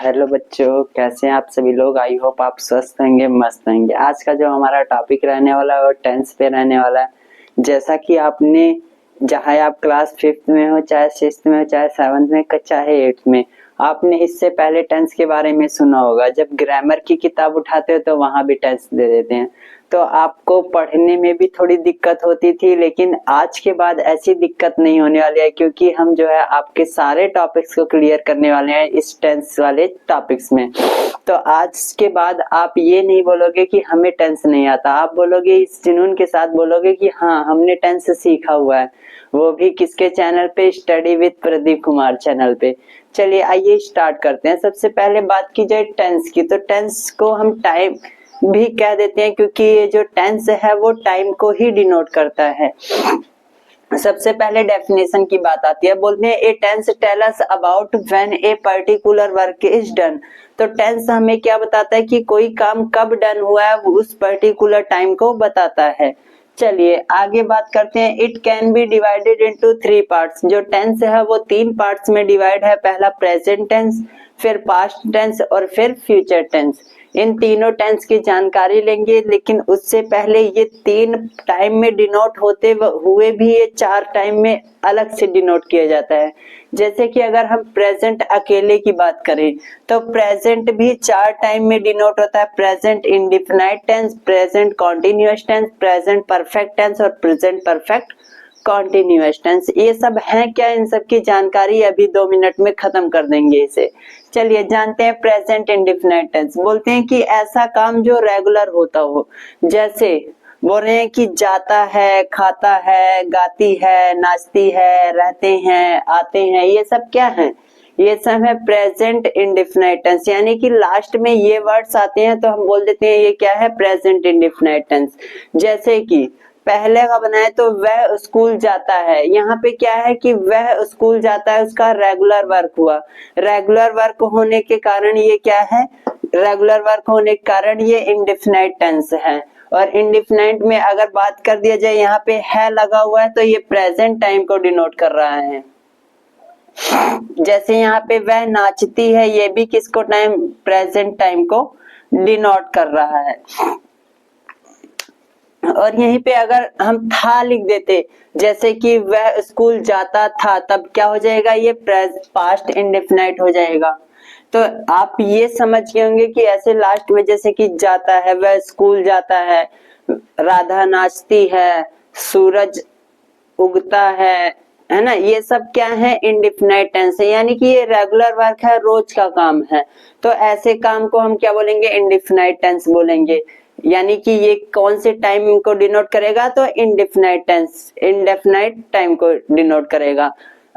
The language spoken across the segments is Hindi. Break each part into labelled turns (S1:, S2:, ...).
S1: हेलो बच्चों, कैसे हैं आप सभी लोग। आई होप आप स्वस्थ होंगे, मस्त होंगे। आज का जो हमारा टॉपिक रहने वाला है वो टेंस पे रहने वाला है। जैसा कि आपने, चाहे आप क्लास 5th में हो, चाहे 6th में हो, चाहे 7th में, चाहे 8th में, आपने इससे पहले टेंस के बारे में सुना होगा। जब ग्रामर की किताब उठाते हो तो वहां भी टेंस दे देते हैं, तो आपको पढ़ने में भी थोड़ी दिक्कत होती थी। लेकिन आज के बाद ऐसी दिक्कत नहीं होने वाली है, क्योंकि हम जो है आपके सारे टॉपिक्स को क्लियर करने वाले हैं इस टेंस वाले टॉपिक्स में। तो आज के बाद आप ये नहीं बोलोगे कि हमें टेंस नहीं आता, आप बोलोगे, इस जुनून के साथ बोलोगे कि हाँ, हमने टेंस सीखा हुआ है। वो भी किसके चैनल पे? Study with Pradeep Kumar channel पे। चलिए आइए स्टार्ट करते हैं। सबसे पहले बात की जाए टेंस की, तो टेंस को हम टाइम भी कह देते हैं, क्योंकि ये जो टेंस है वो टाइम को ही डिनोट करता है। सबसे पहले डेफिनेशन की बात आती है। बोलते हैं a tense tell us about when a particular work is done. तो टेंस हमें क्या बताता है कि कोई काम कब डन हुआ है, उस पर्टिकुलर टाइम को बताता है। चलिए आगे बात करते हैं। It can be divided into 3 parts. जो टेंस है वो 3 पार्ट्स में डिवाइड है। पहला प्रेजेंट टेंस, फिर पास्ट टेंस और फिर फ्यूचर टेंस। इन तीनों टेंस की जानकारी लेंगे, लेकिन उससे पहले ये 3 टाइम में डिनोट होते हुए भी ये 4 टाइम में अलग से डिनोट किया जाता है। जैसे कि अगर हम प्रेजेंट अकेले की बात करें तो प्रेजेंट भी 4 टाइम में डिनोट होता है। Present indefinite tense, present continuous tense, present perfect tense और प्रेजेंट परफेक्ट कॉन्टिन्यूअस टेंस। ये सब है क्या, इन सब की जानकारी अभी 2 मिनट में खत्म कर देंगे इसे। चलिए जानते हैं प्रेजेंट इंडेफिनिट टेंस। बोलते हैं कि ऐसा काम जो रेगुलर होता हो। जैसे बोल रहे हैं कि जाता है, खाता है, गाती है, नाचती है, रहते हैं, आते हैं, ये सब क्या है? ये सब है प्रेजेंट इंडेफिनिट टेंस। यानी कि लास्ट में ये वर्ड्स आते हैं तो हम बोल देते हैं ये क्या है? Present indefinite tense. जैसे कि पहले का बनाए तो वह स्कूल जाता है। यहाँ पे क्या है कि वह स्कूल जाता है, उसका रेगुलर वर्क हुआ। रेगुलर वर्क होने के कारण ये क्या है? रेगुलर वर्क होने के कारण ये इंडेफिनिट टेंस है। और इंडेफिनिट में अगर बात कर दिया जाए, यहाँ पे है लगा हुआ है तो ये प्रेजेंट टाइम को डिनोट कर रहा है। जैसे यहाँ पे वह नाचती है, ये भी किसको? टाइम, प्रेजेंट टाइम को डिनोट कर रहा है। और यहीं पे अगर हम था लिख देते, जैसे कि वह स्कूल जाता था, तब क्या हो जाएगा? ये पास्ट इंडेफिनिट हो जाएगा। तो आप ये समझ गए होंगे कि ऐसे लास्ट में जैसे कि जाता है, वह स्कूल जाता है, राधा नाचती है, सूरज उगता है ना, ये सब क्या है? इंडेफिनिट टेंस है। यानी कि ये रेगुलर वर्क है, रोज का काम है। तो ऐसे काम को हम क्या बोलेंगे? इंडेफिनिट टेंस बोलेंगे। यानी कि ये कौन से टाइम को डिनोट करेगा? तो इंडेफिनिट टेंस, इंडेफिनिट टाइम को डिनोट करेगा।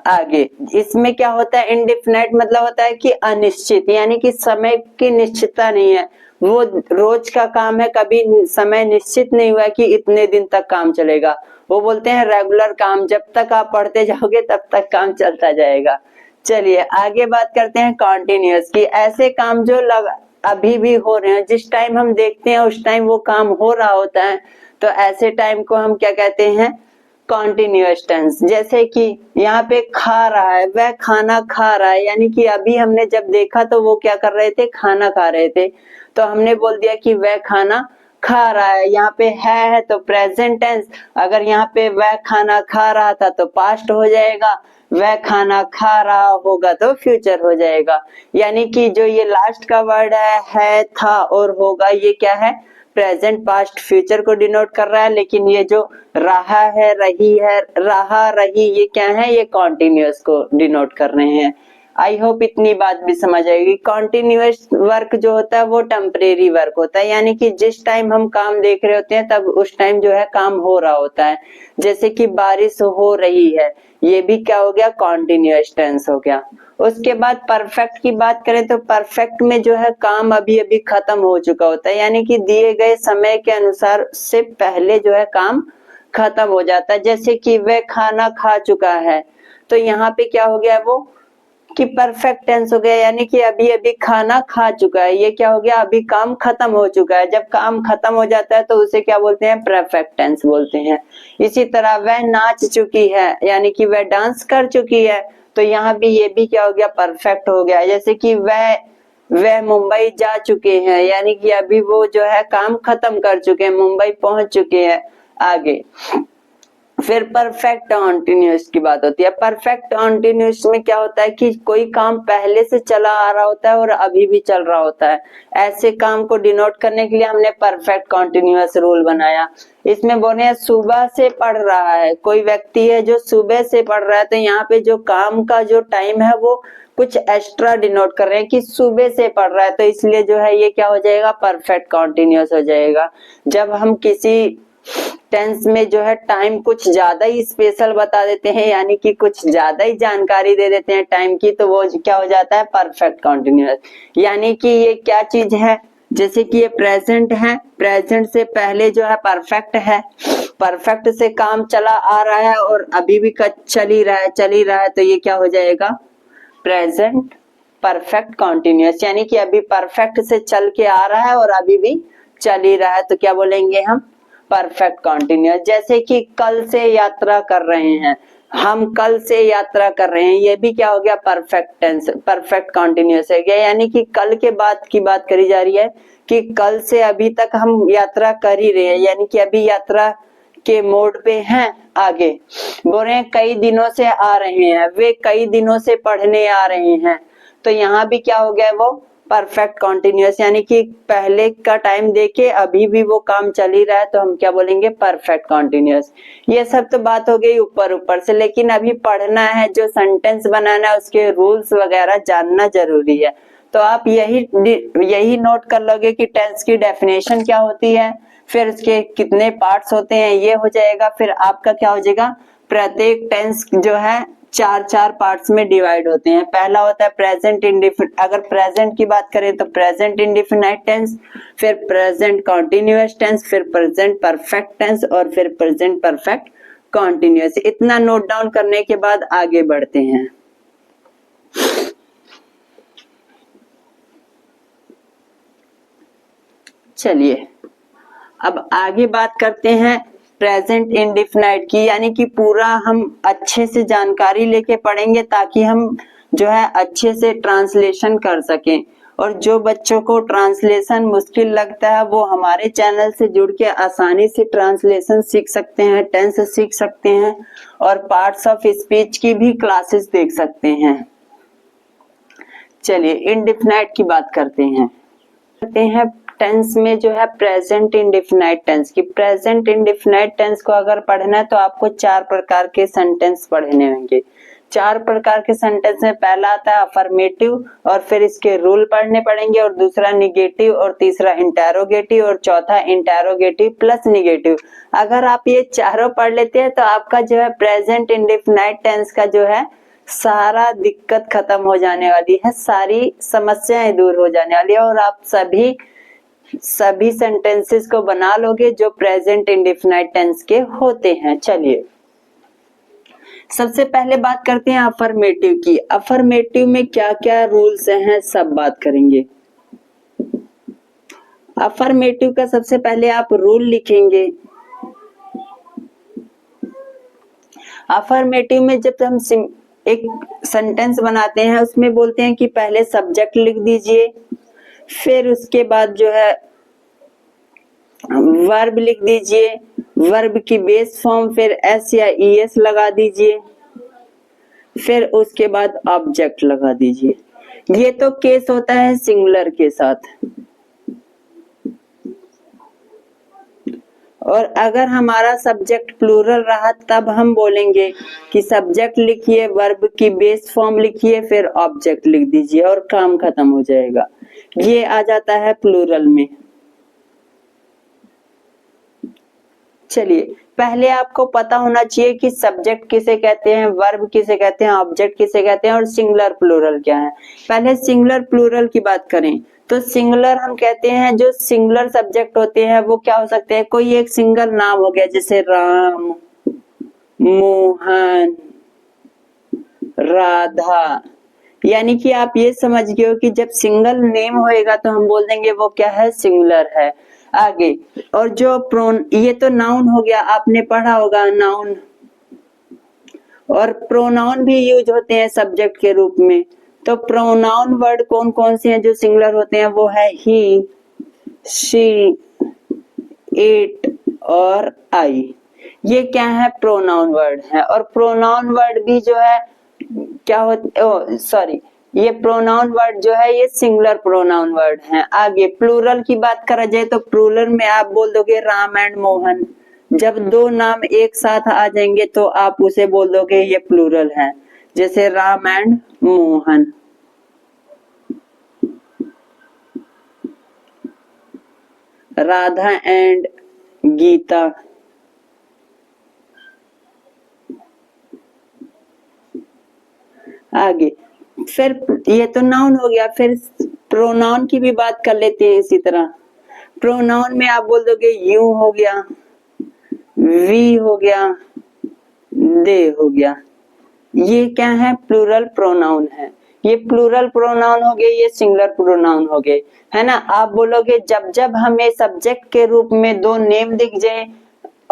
S1: आगे इसमें क्या होता है? इंडेफिनिट मतलब होता है कि अनिश्चित, यानी कि समय की निश्चितता नहीं है। वो रोज का काम है, कभी समय निश्चित नहीं हुआ कि इतने दिन तक काम चलेगा। वो बोलते हैं रेगुलर काम, जब तक आप पढ़ते जाओगे तब तक काम चलता जाएगा। चलिए आगे बात करते हैं कॉन्टिन्यूअस की। ऐसे काम जो अभी भी हो रहे हैं, जिस टाइम हम देखते हैं उस टाइम वो काम हो रहा होता है, तो ऐसे टाइम को हम क्या कहते हैं? Continuous tense. जैसे कि यहाँ पे खा रहा है, वह खाना खा रहा है, यानी कि अभी हमने जब देखा तो वो क्या कर रहे थे? खाना खा रहे थे, तो हमने बोल दिया कि वह खाना खा रहा है। यहाँ पे है तो प्रेजेंट टेंस। अगर यहाँ पे वह खाना खा रहा था तो पास्ट हो जाएगा, वह खाना खा रहा होगा तो फ्यूचर हो जाएगा। यानी कि जो ये लास्ट का वर्ड है, था और होगा, ये क्या है? प्रेजेंट, पास्ट, फ्यूचर को डिनोट कर रहा है। लेकिन ये जो रहा है, रही है, रहा, रही, ये क्या है? ये कॉन्टिन्यूअस को डिनोट कर रहे हैं। आई होप इतनी बात भी समझ आएगी। कॉन्टिन्यूअस वर्क जो होता है वो टेम्परेरी वर्क होता है, यानी कि जिस टाइम हम काम देख रहे होते हैं तब उस टाइम जो है काम हो रहा होता है। जैसे कि बारिश हो रही है, ये भी क्या हो गया? कॉन्टिन्यूअस टेंस हो गया। उसके बाद परफेक्ट की बात करें तो परफेक्ट में जो है काम अभी अभी खत्म हो चुका होता है, यानी कि दिए गए समय के अनुसार से पहले जो है काम खत्म हो जाता है। जैसे कि वह खाना खा चुका है, तो यहाँ पे क्या हो गया? वो कि परफेक्ट टेंस हो गया, यानी कि अभी अभी खाना खा चुका है। ये क्या हो गया? अभी काम खत्म हो चुका है। जब काम खत्म हो जाता है तो उसे क्या बोलते हैं? परफेक्ट टेंस बोलते हैं। इसी तरह वह नाच चुकी है, यानी कि वह डांस कर चुकी है, तो यहाँ भी ये भी क्या हो गया? परफेक्ट हो गया। जैसे कि वह वह मुंबई जा चुके हैं, यानी कि अभी वो जो है काम खत्म कर चुके हैं, मुंबई पहुंच चुके हैं। आगे फिर परफेक्ट कॉन्टिन्यूअस की बात होती है। परफेक्ट कॉन्टिन्यूअस में क्या होता है कि कोई काम पहले से चला आ रहा होता है और अभी भी चल रहा होता है। ऐसे काम को डिनोट करने के लिए हमने परफेक्ट कॉन्टिन्यूअस रूल बनाया। इसमें बोले हैं सुबह से पढ़ रहा है, कोई व्यक्ति है जो सुबह से पढ़ रहा है, तो यहाँ पे जो काम का जो टाइम है वो कुछ एक्स्ट्रा डिनोट कर रहे हैं कि सुबह से पढ़ रहा है, तो इसलिए जो है ये क्या हो जाएगा, परफेक्ट कॉन्टिन्यूअस हो जाएगा। जब हम किसी टेंस में जो है टाइम कुछ ज्यादा ही स्पेशल बता देते हैं, यानी कि कुछ ज्यादा ही जानकारी दे देते हैं टाइम की, तो वो क्या हो जाता है, परफेक्ट कॉन्टिन्यूअस। यानी कि ये क्या चीज है, जैसे कि ये प्रेजेंट है, प्रेजेंट से पहले जो है परफेक्ट है, परफेक्ट से काम चला आ रहा है और अभी भी चल ही रहा है, तो ये क्या हो जाएगा, प्रेजेंट परफेक्ट कॉन्टिन्यूअस। यानी कि अभी परफेक्ट से चल के आ रहा है और अभी भी चल ही रहा है, तो क्या बोलेंगे हम, परफेक्ट कॉन्टिन्यूअस। जैसे कि कल से यात्रा कर रहे हैं, हम कल से यात्रा कर रहे हैं, ये भी क्या हो गया, परफेक्ट टेंस, परफेक्ट कॉन्टिन्यूअस है गया। यानी कि कल के बाद की बात करी जा रही है कि कल से अभी तक हम यात्रा कर ही रहे हैं, यानी कि अभी यात्रा के मोड पे हैं। आगे बोल रहे हैं कई दिनों से आ रहे हैं, वे कई दिनों से पढ़ने आ रहे हैं, तो यहाँ भी क्या हो गया, वो परफेक्ट कॉन्टिन्यूअस, यानी कि पहले का टाइम देके अभी भी वो काम चल ही रहा है, तो हम क्या बोलेंगे, परफेक्ट कॉन्टिन्यूअस। ये सब तो बात हो गई ऊपर ऊपर से, लेकिन अभी पढ़ना है, जो सेंटेंस बनाना है उसके रूल्स वगैरह जानना जरूरी है। तो आप यही नोट कर लोगे कि टेंस की डेफिनेशन क्या होती है, फिर उसके कितने पार्ट्स होते हैं, ये हो जाएगा। फिर आपका क्या हो जाएगा, प्रत्येक टेंस जो है चार चार पार्ट्स में डिवाइड होते हैं। पहला होता है प्रेजेंट इंडेफिनिट, अगर प्रेजेंट की बात करें तो प्रेजेंट इंडेफिनाइट टेंस, फिर प्रेजेंट कॉन्टिन्यूअस टेंस, फिर प्रेजेंट परफेक्ट टेंस और फिर प्रेजेंट परफेक्ट कॉन्टिन्यूअस। इतना नोट डाउन करने के बाद आगे बढ़ते हैं। चलिए अब आगे बात करते हैं प्रेजेंट इंडेफिनाइट की, यानी कि पूरा हम अच्छे से जानकारी लेके पढ़ेंगे ताकि हम जो है अच्छे से ट्रांसलेशन कर सकें। और जो बच्चों को ट्रांसलेशन मुश्किल लगता है वो हमारे चैनल से जुड़ के आसानी से ट्रांसलेशन सीख सकते हैं, टेंस सीख सकते हैं और पार्ट्स ऑफ स्पीच की भी क्लासेस देख सकते हैं। चलिए इंडेफिनाइट की बात करते हैं। टेंस में जो है प्रेजेंट इंडेफिनाइट टेंस की, प्रेजेंट इंडेफिनाइट टेंस को अगर पढ़ना है तो आपको चार प्रकार के सेंटेंस पढ़ने होंगे। चार प्रकार के सेंटेंस में पहला आता है अफर्मेटिव और फिर इसके रूल पढ़ने पड़ेंगे, और दूसरा निगेटिव और तीसरा इंटेरोगेटिव और चौथा इंटेरोगेटिव प्लस निगेटिव। अगर आप ये चारों पढ़ लेते हैं तो आपका जो है प्रेजेंट इंडेफिनाइट टेंस का जो है सारा दिक्कत खत्म हो जाने वाली है, सारी समस्याएं दूर हो जाने वाली है और आप सभी सेंटेंसेस को बना लोगे जो प्रेजेंट इंडेफिनाइट टेंस के होते हैं। चलिए सबसे पहले बात करते हैं अफर्मेटिव की। अफर्मेटिव में क्या क्या रूल्स हैं सब बात करेंगे। अफर्मेटिव का सबसे पहले आप रूल लिखेंगे। अफर्मेटिव में जब हम एक सेंटेंस बनाते हैं उसमें बोलते हैं कि पहले सब्जेक्ट लिख दीजिए, फिर उसके बाद जो है वर्ब लिख दीजिए, वर्ब की बेस फॉर्म फिर एस या ईएस लगा दीजिए, फिर उसके बाद ऑब्जेक्ट लगा दीजिए। ये तो केस होता है सिंगुलर के साथ। और अगर हमारा सब्जेक्ट प्लूरल रहा तब हम बोलेंगे कि सब्जेक्ट लिखिए, वर्ब की बेस फॉर्म लिखिए, फिर ऑब्जेक्ट लिख दीजिए और काम खत्म हो जाएगा। ये आ जाता है प्लूरल में। चलिए पहले आपको पता होना चाहिए कि सब्जेक्ट किसे कहते हैं, वर्ब किसे कहते हैं, ऑब्जेक्ट किसे कहते हैं और सिंगुलर प्लूरल क्या है। पहले सिंगुलर प्लूरल की बात करें तो सिंगुलर हम कहते हैं जो सिंगुलर सब्जेक्ट होते हैं वो क्या हो सकते हैं, कोई एक सिंगल नाम हो गया जैसे राम, मोहन, राधा। यानी कि आप ये समझ गए हो कि जब सिंगल नेम होएगा तो हम बोल देंगे वो क्या है, सिंगुलर है। आगे और जो ये तो नाउन हो गया, आपने पढ़ा होगा नाउन। और प्रोनाउन भी यूज होते हैं सब्जेक्ट के रूप में, तो प्रोनाउन वर्ड कौन कौन से हैं जो सिंगुलर होते हैं? वो है ही, शी, इट और आई। ये क्या है? प्रोनाउन वर्ड है। और प्रोनाउन वर्ड भी जो है क्या होते, सॉरी, ये प्रोनाउन वर्ड जो है ये सिंगुलर प्रोनाउन वर्ड है। आगे प्लूरल की बात करा जाए तो प्लूरल में आप बोल दोगे राम एंड मोहन। जब दो नाम एक साथ आ जाएंगे तो आप उसे बोल दोगे ये प्लूरल है, जैसे राम एंड मोहन। राधा एंड गीता। आगे फिर ये तो नाउन हो गया, फिर प्रोनाउन की भी बात कर लेते हैं। इसी तरह प्रोनाउन में आप बोल दोगे यू हो गया, वी हो गया, दे हो गया। ये क्या है? प्लूरल प्रोनाउन है। ये प्लूरल प्रोनाउन हो गए, ये सिंगुलर प्रोनाउन हो गए, है ना। आप बोलोगे जब जब हमें सब्जेक्ट के रूप में दो नेम दिख जाए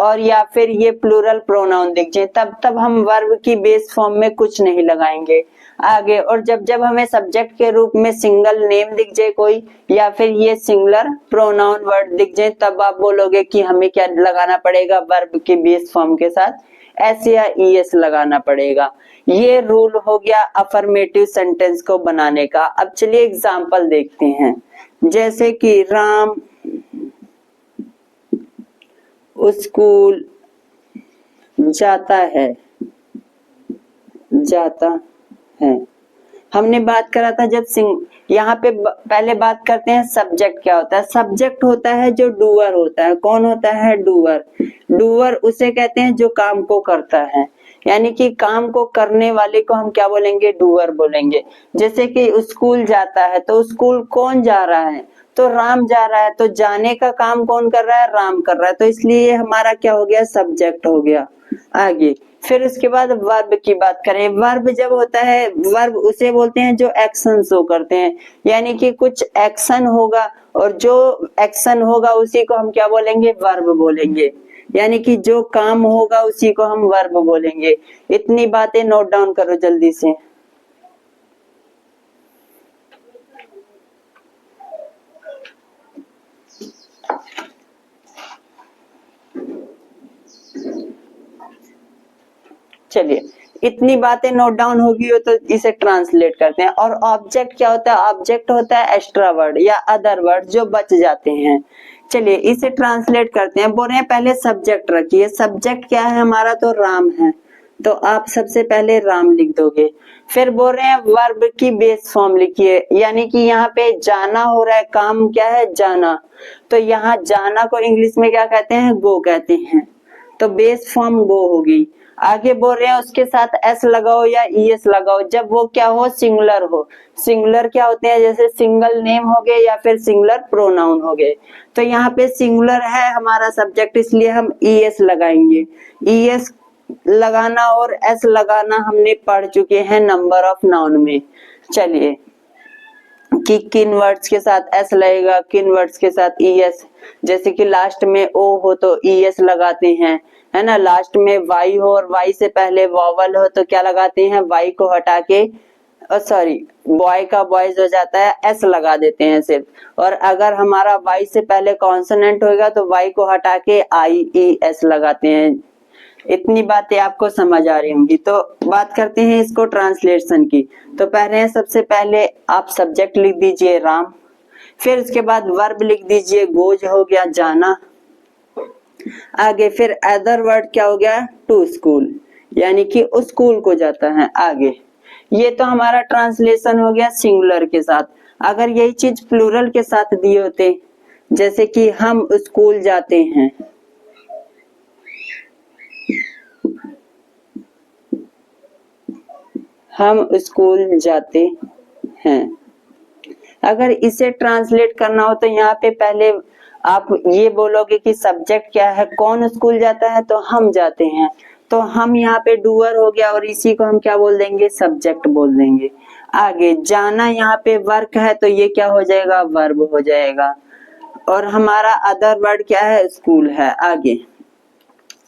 S1: और या फिर ये प्लूरल प्रोनाउन दिख जाए तब तब हम वर्ब की बेस फॉर्म में कुछ नहीं लगाएंगे। आगे और जब जब हमें सब्जेक्ट के रूप में सिंगल नेम दिख जाए कोई या फिर ये सिंगुलर प्रोनाउन वर्ड दिख जाए तब आप बोलोगे कि हमें क्या लगाना पड़ेगा? वर्ब के बेस फॉर्म के साथ एस या ईएस लगाना पड़ेगा। ये रूल हो गया अफर्मेटिव सेंटेंस को बनाने का। अब चलिए एग्जांपल देखते हैं, जैसे कि राम स्कूल जाता है, जाता है। हमने बात करा था जब यहाँ पे पहले बात करते हैं सब्जेक्ट क्या होता है। सब्जेक्ट होता है जो डूअर होता है। कौन होता है? डूअर। डूअर उसे कहते हैं जो काम को करता है, यानी कि काम को करने वाले को हम क्या बोलेंगे? डूअर बोलेंगे। जैसे कि स्कूल जाता है तो स्कूल कौन जा रहा है? तो राम जा रहा है। तो जाने का काम कौन कर रहा है? राम कर रहा है। तो इसलिए ये हमारा क्या हो गया? सब्जेक्ट हो गया। आगे फिर उसके बाद वर्ब की बात करें। वर्ब जब होता है, वर्ब उसे बोलते हैं जो एक्शन शो करते हैं, यानी कि कुछ एक्शन होगा और जो एक्शन होगा उसी को हम क्या बोलेंगे? वर्ब बोलेंगे। यानी कि जो काम होगा उसी को हम वर्ब बोलेंगे। इतनी बातें नोट डाउन करो जल्दी से। चलिए इतनी बातें नोट डाउन होगी हो तो इसे ट्रांसलेट करते हैं। और ऑब्जेक्ट क्या होता है? ऑब्जेक्ट होता है एक्स्ट्रा वर्ड या अदर वर्ड जो बच जाते हैं। चलिए इसे ट्रांसलेट करते हैं। बोल रहे हैं पहले सब्जेक्ट रखिए। सब्जेक्ट क्या है हमारा? तो राम है, तो आप सबसे पहले राम लिख दोगे। फिर बोल रहे हैं वर्ब की बेस फॉर्म लिखिए, यानी कि यहाँ पे जाना हो रहा है, काम क्या है? जाना। तो यहाँ जाना को इंग्लिश में क्या कहते हैं? गो कहते हैं। तो बेस फॉर्म गो होगी। आगे बोल रहे हैं उसके साथ एस लगाओ या ईएस लगाओ जब वो क्या हो? सिंगुलर हो। सिंगुलर क्या होते हैं? जैसे सिंगल नेम हो गए या फिर सिंगुलर प्रोनाउन हो गए। तो यहाँ पे सिंगुलर है हमारा सब्जेक्ट, इसलिए हम ईएस लगाएंगे। ईएस लगाना और एस लगाना हमने पढ़ चुके हैं नंबर ऑफ नाउन में। चलिए कि किन वर्ड्स के साथ एस लगेगा, किन वर्ड्स के साथ ईएस। जैसे कि लास्ट में ओ हो तो ईएस लगाते हैं, है ना। लास्ट में वाई हो और वाई से पहले वॉवल हो तो क्या लगाते हैं? वाई को हटा के, सॉरी, बॉय का बॉयज हो जाता है, एस लगा देते हैं सिर्फ। और अगर हमारा वाई से पहले कॉन्सोनेंट होगा तो वाई को हटा के आई ई एस लगाते हैं। इतनी बातें आपको समझ आ रही होंगी। तो बात करते हैं इसको ट्रांसलेशन की। तो पहले सबसे पहले आप सब्जेक्ट लिख दीजिए राम, फिर उसके बाद वर्ब लिख दीजिए गोज हो गया, जाना। आगे फिर अदर वर्ड क्या हो गया? टू स्कूल, यानी कि उस स्कूल को जाता है। आगे ये तो हमारा ट्रांसलेशन हो गया सिंगुलर के साथ। अगर यही चीज प्लूरल के साथ दिए होते, जैसे कि हम स्कूल जाते हैं, हम स्कूल जाते हैं। अगर इसे ट्रांसलेट करना हो तो यहाँ पे पहले आप ये बोलोगे कि सब्जेक्ट क्या है? कौन स्कूल जाता है? तो हम जाते हैं। तो हम यहाँ पे डूअर हो गया और इसी को हम क्या बोल देंगे? सब्जेक्ट बोल देंगे। आगे जाना यहाँ पे वर्क है तो ये क्या हो जाएगा? वर्ब हो जाएगा। और हमारा अदर वर्ड क्या है? स्कूल है। आगे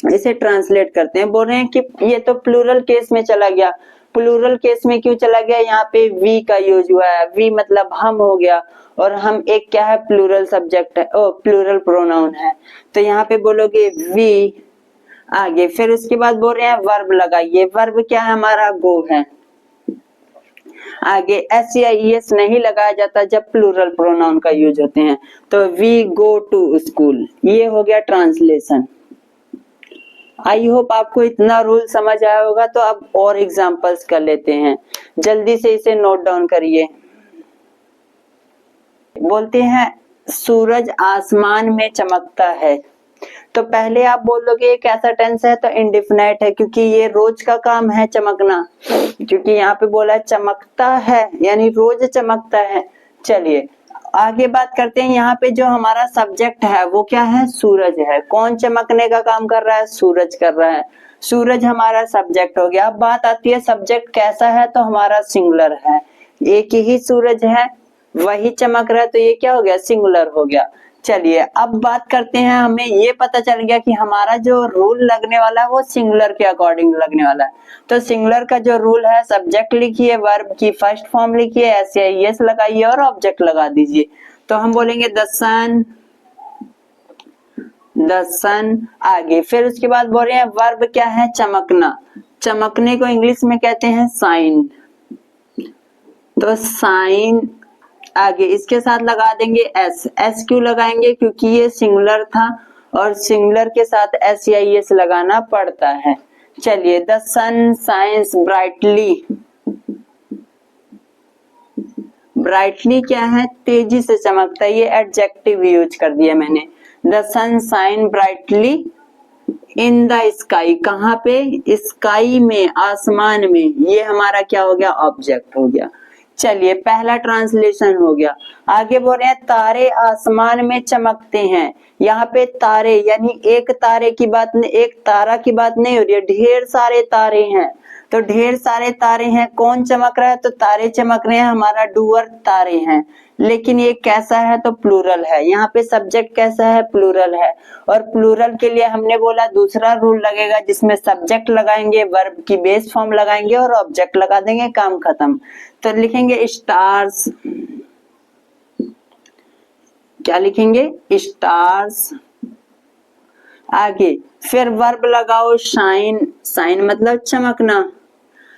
S1: इसे ट्रांसलेट करते हैं। बोल रहे हैं कि ये तो प्लूरल केस में चला गया। प्लूरल केस में क्यों चला गया, यहाँ पे वी का यूज हुआ है, वी मतलब हम हो गया, और हम एक क्या है, प्लूरल सब्जेक्ट है, प्लूरल प्रोनाउन है, तो यहाँ पे बोलोगे वी। आगे फिर उसके बाद बोल रहे हैं वर्ब लगाइए, वर्ब क्या है हमारा, गो है। आगे SEIES नहीं लगाया जाता जब प्लूरल प्रोनाउन का यूज होते हैं, तो वी गो टू स्कूल। ये हो गया ट्रांसलेशन। आई होप आपको इतना रूल समझ आया होगा। तो अब और एग्जांपल्स कर लेते हैं, जल्दी से इसे नोट डाउन करिए। बोलते हैं सूरज आसमान में चमकता है, तो पहले आप बोलोगे ये कैसा टेंस है, तो इंडेफिनिट है, क्योंकि ये रोज का काम है चमकना, क्योंकि यहाँ पे बोला चमकता है यानी रोज चमकता है। चलिए आगे बात करते हैं, यहाँ पे जो हमारा सब्जेक्ट है वो क्या है, सूरज है। कौन चमकने का काम कर रहा है, सूरज कर रहा है, सूरज हमारा सब्जेक्ट हो गया। अब बात आती है सब्जेक्ट कैसा है, तो हमारा सिंगुलर है, एक ही सूरज है वही चमक रहा है, तो ये क्या हो गया, सिंगुलर हो गया। चलिए अब बात करते हैं, हमें ये पता चल गया कि हमारा जो रूल लगने वाला है वो सिंगुलर के अकॉर्डिंग लगने वाला है। तो सिंगुलर का जो रूल है, सब्जेक्ट लिखिए, वर्ब की फर्स्ट फॉर्म लिखिए, SEIS लगाइए और ऑब्जेक्ट लगा दीजिए। तो हम बोलेंगे द सन, द सन। आगे फिर उसके बाद बोल रहे हैं वर्ब क्या है, चमकना, चमकने को इंग्लिश में कहते हैं साइन, तो साइन। आगे इसके साथ लगा देंगे एस क्यों लगाएंगे, क्योंकि ये सिंगुलर था और सिंगुलर के साथ SEIS लगाना पड़ता है। चलिए the sun shines brightly, brightly क्या है, तेजी से चमकता है, ये एडजेक्टिव यूज कर दिया मैंने। The sun shine brightly in the sky, कहाँ पे, स्काई में, आसमान में, ये हमारा क्या हो गया, ऑब्जेक्ट हो गया। चलिए पहला ट्रांसलेशन हो गया। आगे बोल रहे हैं तारे आसमान में चमकते हैं, यहाँ पे तारे यानी एक तारे की बात नहीं, एक तारा की बात नहीं हो रही है, ढेर सारे तारे हैं, तो ढेर सारे तारे हैं, कौन चमक रहा है, तो तारे चमक रहे हैं, हमारा डूअर तारे हैं। लेकिन ये कैसा है, तो प्लूरल है, यहाँ पे सब्जेक्ट कैसा है, प्लूरल है, और प्लूरल के लिए हमने बोला दूसरा रूल लगेगा जिसमें सब्जेक्ट लगाएंगे, वर्ब की बेस फॉर्म लगाएंगे और ऑब्जेक्ट लगा देंगे, काम खत्म। तो लिखेंगे स्टार्स, क्या लिखेंगे, स्टार्स। आगे फिर वर्ब लगाओ शाइन, शाइन मतलब चमकना।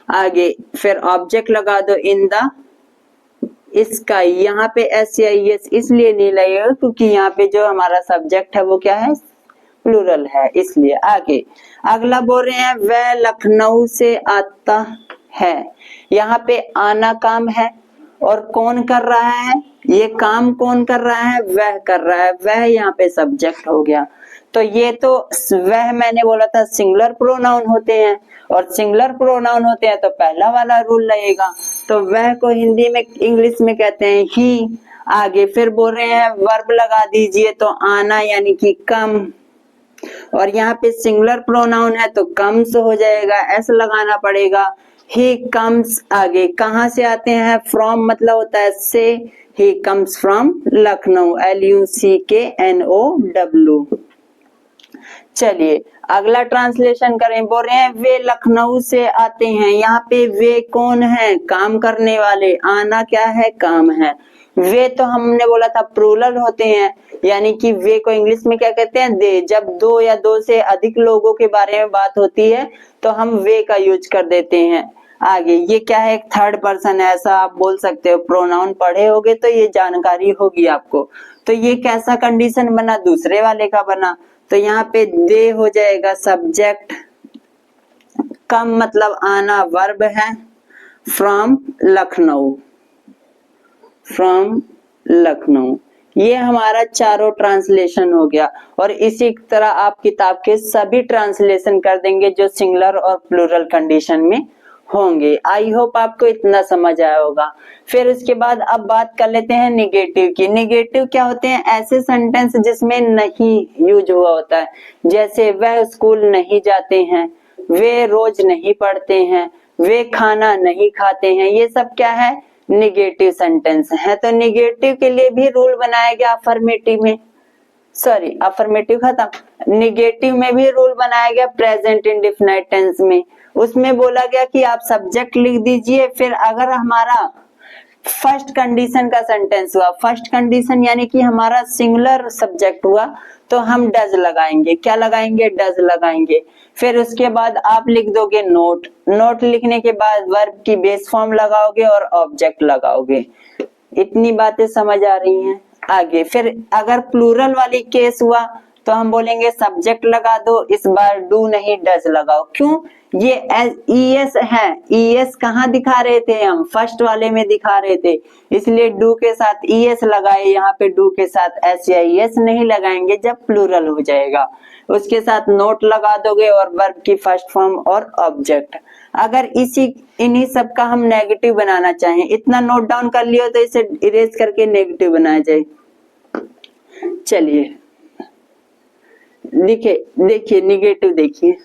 S1: आगे फिर ऑब्जेक्ट लगा दो इन द स्काई, यहाँ पे SEIS इसलिए नहीं लगेगा क्योंकि यहाँ पे जो हमारा सब्जेक्ट है वो क्या है, प्लूरल है, इसलिए। आगे अगला बोल रहे हैं वह लखनऊ से आता है, यहाँ पे आना काम है और कौन कर रहा है, ये काम कौन कर रहा है, वह कर रहा है, वह यहाँ पे सब्जेक्ट हो गया। तो ये तो वह मैंने बोला था सिंगुलर प्रोनाउन होते हैं, और सिंगुलर प्रोनाउन होते हैं तो पहला वाला रूल लगेगा, तो वह को हिंदी में इंग्लिश में कहते हैं ही। आगे फिर बोल रहे हैं वर्ब लगा दीजिए, तो आना यानी कि कम, और यहाँ पे सिंगुलर प्रोनाउन है तो कम्स हो जाएगा, ऐसा लगाना पड़ेगा, ही कम्स। आगे कहाँ से आते हैं, फ्रॉम मतलब होता है से, he comes from Lucknow, LUCKNOW। चलिए अगला ट्रांसलेशन करें, बोल रहे हैं वे लखनऊ से आते हैं, यहाँ पे वे कौन है, काम करने वाले, आना क्या है, काम है। वे तो हमने बोला था प्लूरल होते हैं, यानी कि वे को इंग्लिश में क्या कहते हैं, दे। जब दो या दो से अधिक लोगों के बारे में बात होती है तो हम वे का यूज कर देते हैं। आगे ये क्या है, एक थर्ड पर्सन है, ऐसा आप बोल सकते हो, प्रोनाउन पढ़े होगे तो ये जानकारी होगी आपको। तो ये कैसा कंडीशन बना, दूसरे वाले का बना, तो यहाँ पे दे हो जाएगा सब्जेक्ट, कम मतलब आना वर्ब है, फ्रॉम लखनऊ, फ्रॉम लखनऊ। ये हमारा चारों ट्रांसलेशन हो गया, और इसी तरह आप किताब के सभी ट्रांसलेशन कर देंगे जो सिंगुलर और प्लूरल कंडीशन में होंगे। आई होप आपको इतना समझ आया होगा। फिर उसके बाद अब बात कर लेते हैं निगेटिव की। निगेटिव क्या होते हैं, ऐसे सेंटेंस जिसमें नहीं यूज हुआ होता है, जैसे वह स्कूल नहीं जाते हैं, वे रोज नहीं पढ़ते हैं, वे खाना नहीं खाते हैं, ये सब क्या है, निगेटिव सेंटेंस है। तो निगेटिव के लिए भी रूल बनाया गया अफर्मेटिव में, अफर्मेटिव खत्म, निगेटिव में भी रूल बनाया गया प्रेजेंट इंडेफिनिट टेंस में, उसमें बोला गया कि आप सब्जेक्ट लिख दीजिए, फिर अगर हमारा फर्स्ट कंडीशन का सेंटेंस हुआ, फर्स्ट कंडीशन यानी कि हमारा सिंगुलर सब्जेक्ट हुआ, तो हम डज लगाएंगे। क्या लगाएंगे? डज लगाएंगे। फिर उसके बाद आप लिख दोगे नोट। नोट लिखने के बाद वर्ब की बेस फॉर्म लगाओगे और ऑब्जेक्ट लगाओगे। इतनी बातें समझ आ रही हैं? आगे फिर अगर प्लूरल वाली केस हुआ तो हम बोलेंगे सब्जेक्ट लगा दो, इस बार डू नहीं डज लगाओ। क्यों? ये ईएस है, ईएस कहाँ दिखा रहे थे हम? फर्स्ट वाले में दिखा रहे थे, इसलिए डू के साथ ईएस लगाए। यहाँ पे डू के साथ एस या ईएस नहीं लगाएंगे जब प्लूरल हो जाएगा। उसके साथ नोट लगा दोगे और वर्ब की फर्स्ट फॉर्म और ऑब्जेक्ट। अगर इन्हीं सब का हम नेगेटिव बनाना चाहें, इतना नोट डाउन कर लियो तो इसे इरेज करके नेगेटिव बनाया जाए। चलिए देखिए निगेटिव देखिए।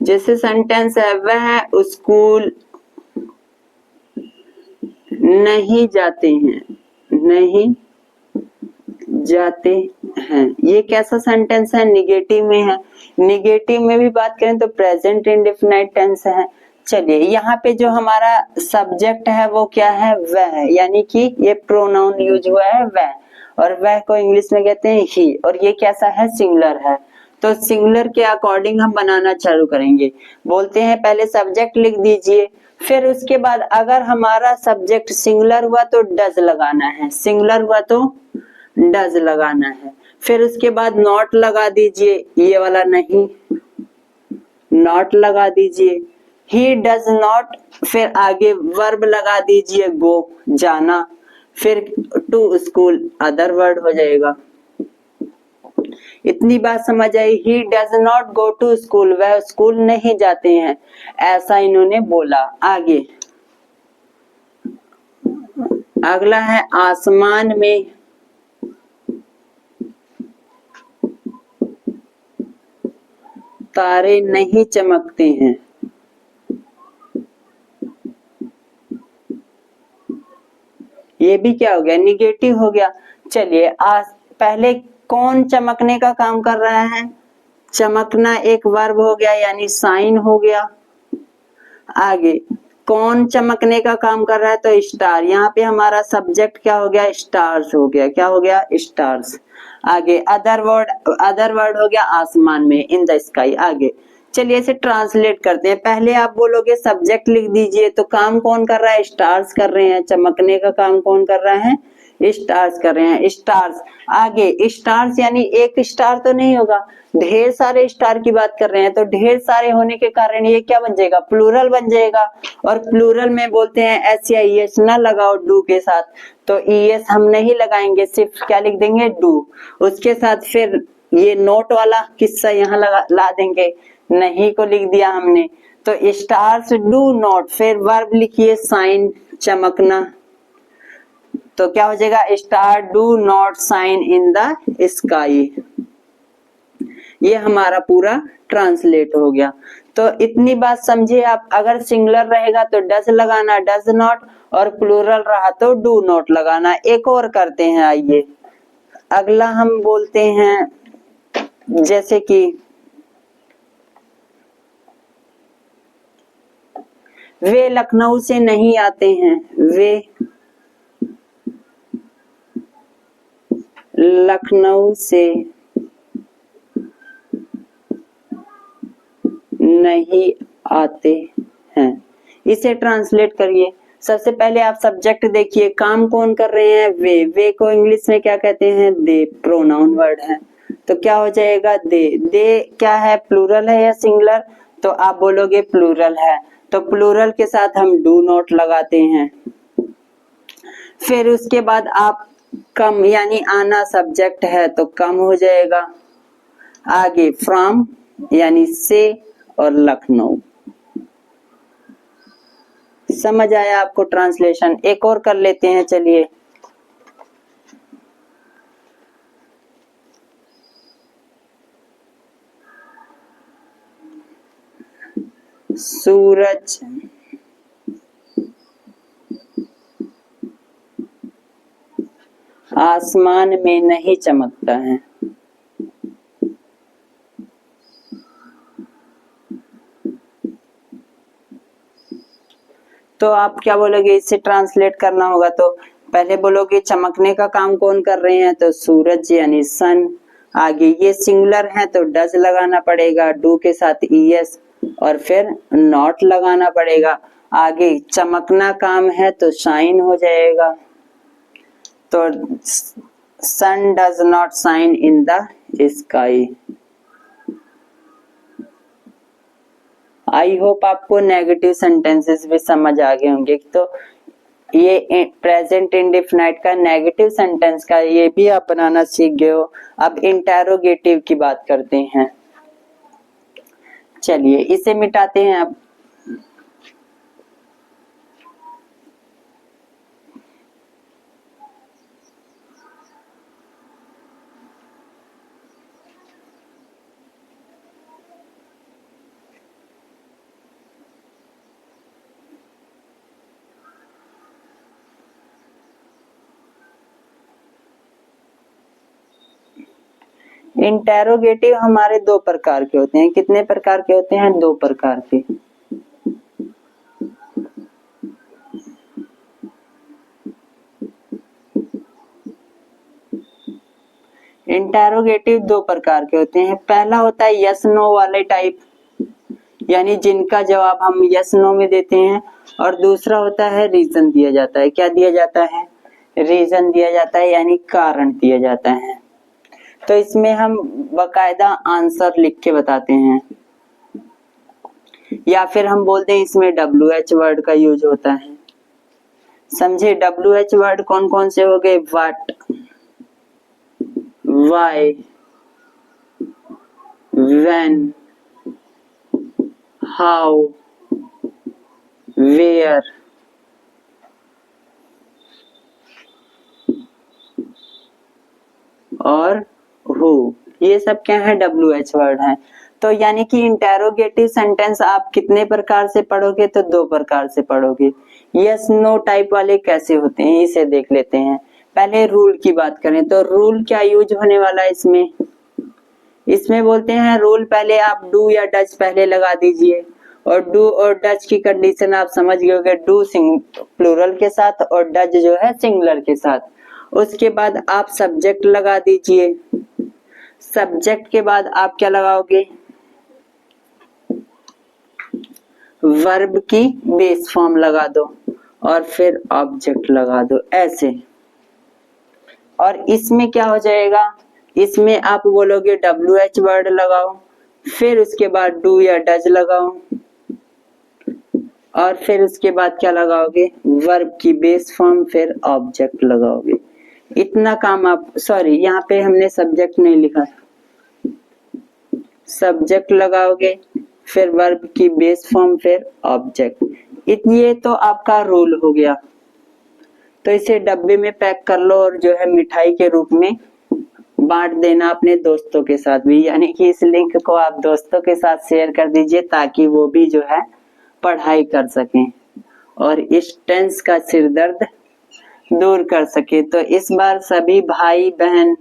S1: जैसे सेंटेंस है, वह स्कूल नहीं जाते हैं, नहीं जाते हैं। ये कैसा सेंटेंस है? निगेटिव में है। निगेटिव में भी बात करें तो प्रेजेंट इंडेफिनाइट टेंस है। चलिए यहाँ पे जो हमारा सब्जेक्ट है वो क्या है? वह है, यानी कि ये प्रोनाउन यूज हुआ है वह, और वह को इंग्लिश में कहते हैं ही, और ये कैसा है? सिंगुलर है। तो सिंगुलर के अकॉर्डिंग हम बनाना चालू करेंगे। बोलते हैं पहले सब्जेक्ट लिख दीजिए, फिर उसके बाद अगर हमारा सब्जेक्ट सिंगुलर हुआ तो डज लगाना है, सिंगुलर हुआ तो डज लगाना है। फिर उसके बाद नॉट लगा दीजिए, ये वाला नहीं, नॉट लगा दीजिए। ही डज नॉट, फिर आगे वर्ब लगा दीजिए गो, जाना। फिर टू स्कूल अदर वर्ड हो जाएगा। इतनी बात समझ आई? He does not go to school, वह स्कूल नहीं जाते हैं, ऐसा इन्होंने बोला। आगे अगला है आसमान में तारे नहीं चमकते हैं। ये भी क्या हो गया? निगेटिव हो गया। चलिए पहले कौन चमकने का काम कर रहा है? चमकना एक वर्ब हो गया, यानी साइन हो गया। आगे कौन चमकने का काम कर रहा है? तो स्टार। यहाँ पे हमारा सब्जेक्ट क्या हो गया? स्टार्स हो गया। क्या हो गया? स्टार्स। आगे अदर वर्ड हो गया आसमान में, इन द स्काई। आगे चलिए इसे ट्रांसलेट करते हैं। पहले आप बोलोगे सब्जेक्ट लिख दीजिए, तो काम कौन कर रहा है? स्टार्स कर रहे हैं। चमकने का काम कौन कर रहा है? स्टार्स कर रहे हैं, स्टार्स। आगे स्टार्स यानी एक स्टार तो नहीं होगा, ढेर सारे स्टार की बात कर रहे हैं, तो ढेर सारे होने के कारण ये क्या बन जाएगा? प्लूरल बन जाएगा। और प्लूरल में बोलते हैं एस या ईएस ना लगाओ डू के साथ, तो ईएस हम नहीं लगाएंगे, सिर्फ क्या लिख देंगे? डू। उसके साथ फिर ये नोट वाला किस्सा यहाँ ला देंगे, नहीं को लिख दिया हमने, तो स्टार्स डू नॉट, फिर वर्ब लिखिए साइन, चमकना। तो क्या हो जाएगा? Star do not shine in the sky. ये हमारा पूरा ट्रांसलेट हो गया। तो इतनी बात समझे आप? अगर सिंगुलर रहेगा तो डज लगाना, डज नॉट, और प्लूरल रहा तो डू नॉट लगाना। एक और करते हैं, आइए अगला हम बोलते हैं, जैसे कि वे लखनऊ से नहीं आते हैं, वे लखनऊ से नहीं आते हैं। इसे ट्रांसलेट करिए। सबसे पहले आप सब्जेक्ट देखिए, काम कौन कर रहे हैं? वे को इंग्लिश में क्या कहते हैं? दे, प्रोनाउन वर्ड है, तो क्या हो जाएगा? दे। दे क्या है? प्लूरल है या सिंगुलर? तो आप बोलोगे प्लूरल है, तो प्लूरल के साथ हम डू नॉट लगाते हैं। फिर उसके बाद आप कम यानी आना सब्जेक्ट है तो कम हो जाएगा। आगे फ्रॉम यानी से, और लखनऊ। समझ आया आपको ट्रांसलेशन? एक और कर लेते हैं, चलिए। सूरज आसमान में नहीं चमकता है। तो आप क्या बोलोगे, इससे ट्रांसलेट करना होगा तो पहले बोलोगे चमकने का काम कौन कर रहे हैं, तो सूरज यानी सन। आगे ये सिंगुलर है तो डज लगाना पड़ेगा, डू के साथ ईएस और फिर नॉट लगाना पड़ेगा। आगे चमकना काम है तो शाइन हो जाएगा, तो sun does not shine in the sky. I hope आपको नेगेटिव सेंटेंसेस भी समझ आ गए होंगे। तो ये प्रेजेंट इंडेफिनाइट का नेगेटिव सेंटेंस का ये भी आप बनाना सीख गए हो। अब इंटेरोगेटिव की बात करते हैं। चलिए इसे मिटाते हैं। अब इंटेरोगेटिव हमारे दो प्रकार के होते हैं। कितने प्रकार के होते हैं? दो प्रकार के। इंटेरोगेटिव दो प्रकार के होते हैं। पहला होता है यस नो वाले टाइप, यानी जिनका जवाब हम यस नो में देते हैं, और दूसरा होता है रीजन दिया जाता है। क्या दिया जाता है? रीजन दिया जाता है, यानी कारण दिया जाता है। तो इसमें हम बकायदा आंसर लिख के बताते हैं, या फिर हम बोलते हैं इसमें WH वर्ड का यूज होता है। समझे? WH वर्ड कौन कौन से हो गए? What, why, when, how, where, और हु। ये सब क्या है? WH वर्ड है। तो यानी कि इंटेरोगेटिव सेंटेंस आप कितने प्रकार से पढ़ोगे? तो दो प्रकार से पढ़ोगे। यस नो टाइप वाले कैसे होते हैं इसे देख लेते हैं। पहले रूल की बात करें तो रूल क्या यूज होने वाला है इसमें? इसमें बोलते हैं रूल पहले आप डू या डज पहले लगा दीजिए, और डू और डज की कंडीशन आप समझ गए होंगे। डू प्लूरल के साथ और डज जो है सिंगुलर के साथ। उसके बाद आप सब्जेक्ट लगा दीजिए। सब्जेक्ट के बाद आप क्या लगाओगे? वर्ब की बेस फॉर्म लगा दो और फिर ऑब्जेक्ट लगा दो, ऐसे। और इसमें क्या हो जाएगा? इसमें आप बोलोगे WH वर्ड लगाओ, फिर उसके बाद डू या डज लगाओ, और फिर उसके बाद क्या लगाओगे? वर्ब की बेस फॉर्म, फिर ऑब्जेक्ट लगाओगे। इतना काम आप, सॉरी यहाँ पे हमने सब्जेक्ट नहीं लिखा, सब्जेक्ट लगाओगे, फिर वर्ब की बेस फॉर्म, फिर ऑब्जेक्ट। ये तो आपका रूल हो गया। तो इसे डब्बे में पैक कर लो और जो है मिठाई के रूप में बांट देना अपने दोस्तों के साथ भी, यानी कि इस लिंक को आप दोस्तों के साथ शेयर कर दीजिए ताकि वो भी जो है पढ़ाई कर सकें और इस टेंस का सिरदर्द दूर कर सके। तो इस बार सभी भाई बहन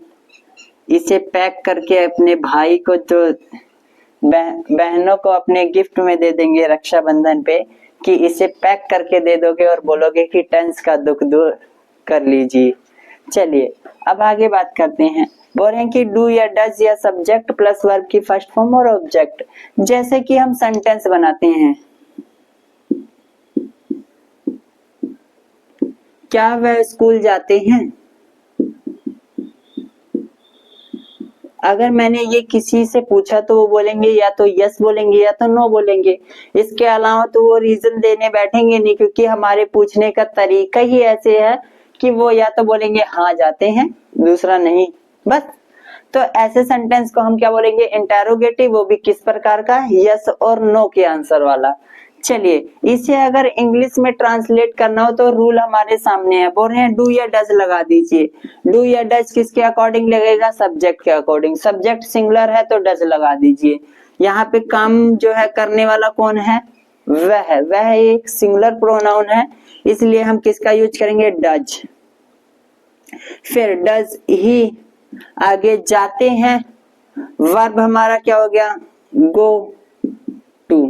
S1: इसे पैक करके अपने भाई को, जो बहनों को अपने गिफ्ट में दे देंगे रक्षाबंधन पे, कि इसे पैक करके दे दोगे और बोलोगे कि टेंस का दुख दूर कर लीजिए। चलिए अब आगे बात करते हैं। बोल रहे हैं कि डू या डज या सब्जेक्ट प्लस वर्ब की फर्स्ट फॉर्म और ऑब्जेक्ट। जैसे कि हम सेंटेंस बनाते हैं, क्या वह स्कूल जाते हैं? अगर मैंने ये किसी से पूछा तो वो बोलेंगे या तो यस बोलेंगे या तो नो बोलेंगे। इसके अलावा तो वो रीजन देने बैठेंगे नहीं, क्योंकि हमारे पूछने का तरीका ही ऐसे है कि वो या तो बोलेंगे हाँ जाते हैं, दूसरा नहीं, बस। तो ऐसे सेंटेंस को हम क्या बोलेंगे? इंटेरोगेटिव, वो भी किस प्रकार का? यस और नो के आंसर वाला। चलिए इसे अगर इंग्लिश में ट्रांसलेट करना हो तो रूल हमारे सामने है। बोल रहे हैं डू या डज लगा दीजिए। डू या डज किसके अकॉर्डिंग लगेगा? सब्जेक्ट के अकॉर्डिंग। सब्जेक्ट सिंगुलर है तो डज लगा दीजिए। यहाँ पे काम जो है करने वाला कौन है? वह एक सिंगुलर प्रोनाउन है, इसलिए हम किसका यूज करेंगे, डज। फिर डज ही, आगे जाते हैं, वर्ब हमारा क्या हो गया, गो टू।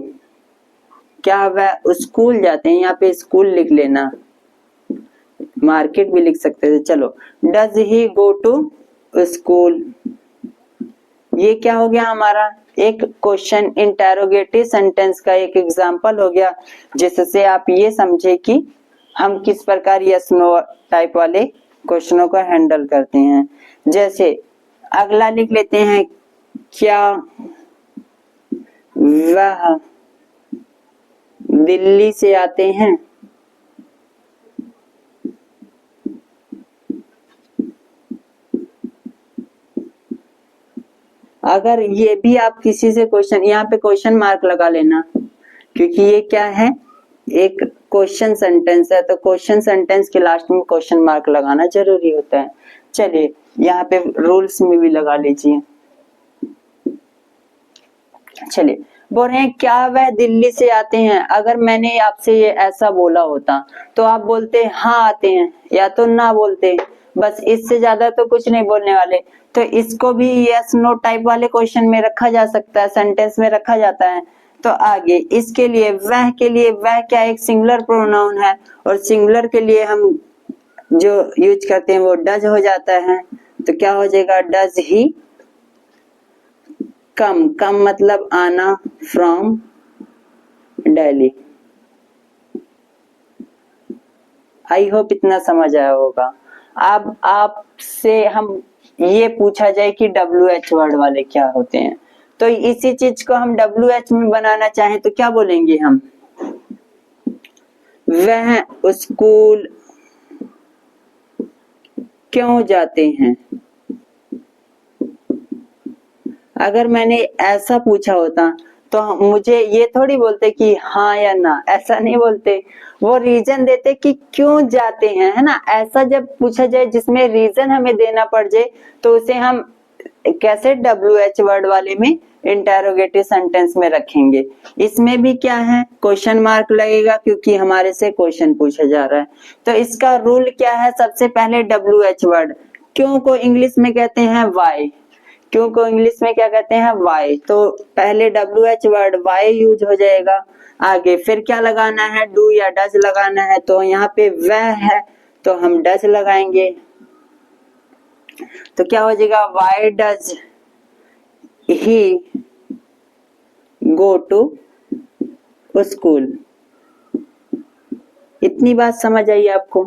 S1: क्या वह स्कूल जाते हैं, यहाँ पे स्कूल लिख लेना, मार्केट भी लिख सकते थे। चलो, does he go to school. ये क्या हो गया हमारा, एक क्वेश्चन इंटेरोगेटिव सेंटेंस का एक एग्जांपल हो गया, जिससे आप ये समझे कि हम किस प्रकार यस नो टाइप वाले क्वेश्चनों को हैंडल करते हैं। जैसे अगला लिख लेते हैं, क्या वह दिल्ली से आते हैं। अगर ये भी आप किसी से क्वेश्चन, यहाँ पे क्वेश्चन मार्क लगा लेना, क्योंकि ये क्या है, एक क्वेश्चन सेंटेंस है, तो क्वेश्चन सेंटेंस के लास्ट में क्वेश्चन मार्क लगाना जरूरी होता है। चलिए, यहाँ पे रूल्स में भी लगा लीजिए। चलिए, बोल रहे हैं क्या वह दिल्ली से आते हैं। अगर मैंने आपसे ये ऐसा बोला होता तो आप बोलते हाँ आते हैं, या तो ना बोलते, बस इससे ज्यादा तो कुछ नहीं बोलने वाले। तो इसको भी यस नो टाइप वाले क्वेश्चन में रखा जा सकता है, सेंटेंस में रखा जाता है। तो आगे इसके लिए वह के लिए, वह क्या एक सिंगुलर प्रोनाउन है, और सिंगुलर के लिए हम जो यूज करते हैं वो डज हो जाता है। तो क्या हो जाएगा, डज ही कम, कम मतलब आना, फ्रॉम दिल्ली। आई होप इतना समझ आया होगा। अब आपसे हम ये पूछा जाए कि WH वर्ड वाले क्या होते हैं, तो इसी चीज को हम WH में बनाना चाहें तो क्या बोलेंगे हम, वह स्कूल क्यों जाते हैं। अगर मैंने ऐसा पूछा होता तो मुझे ये थोड़ी बोलते कि हाँ या ना, ऐसा नहीं बोलते, वो रीजन देते कि क्यों जाते हैं, है ना। ऐसा जब पूछा जाए जिसमें रीजन हमें देना पड़ जाए, तो उसे हम कैसे WH वर्ड वाले में इंटेरोगेटिव सेंटेंस में रखेंगे। इसमें भी क्या है, क्वेश्चन मार्क लगेगा, क्योंकि हमारे से क्वेश्चन पूछा जा रहा है। तो इसका रूल क्या है, सबसे पहले WH वर्ड, क्यों को इंग्लिश में कहते हैं वाई, क्यों को इंग्लिश में क्या कहते हैं, वाई। तो पहले WH वर्ड वाई यूज हो जाएगा। आगे फिर क्या लगाना है, डू या डज लगाना है। तो यहाँ पे वह है तो हम डज लगाएंगे। तो क्या हो जाएगा, why does he go to school. इतनी बात समझ आई आपको